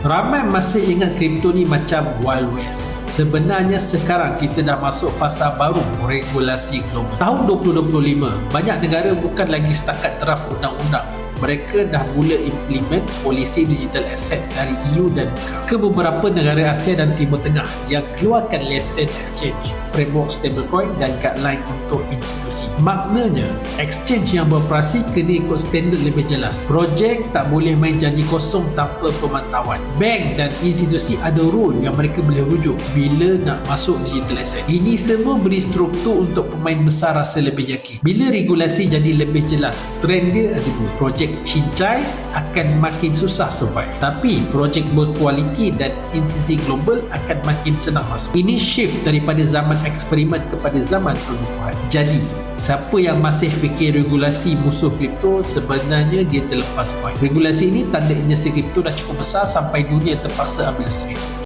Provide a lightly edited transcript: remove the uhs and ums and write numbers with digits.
Ramai masih ingat kripto ni macam Wild West. Sebenarnya sekarang kita dah masuk fasa baru regulasi global. Tahun 2025, banyak negara bukan lagi setakat draft undang-undang. Mereka dah mula implement polisi digital asset dari EU dan ke beberapa negara Asia dan Timur Tengah yang keluarkan lesen exchange, framework stablecoin dan guideline untuk institusi. Maknanya, exchange yang beroperasi kena ikut standard lebih jelas. Projek tak boleh main janji kosong tanpa pemantauan. Bank dan institusi ada rule yang mereka boleh rujuk bila nak masuk digital asset. Ini semua beri struktur untuk pemain besar rasa lebih yakin. Bila regulasi jadi lebih jelas, trend dia ada dua. Projek cincai akan makin susah survive, tapi projek berkualiti dan institusi global akan makin senang masuk. Ini shift daripada zaman eksperimen kepada zaman pengukuhan. Jadi, siapa yang masih fikir regulasi musuh kripto, sebenarnya dia terlepas point. Regulasi ini tanda industri kripto dah cukup besar sampai dunia terpaksa ambil serius.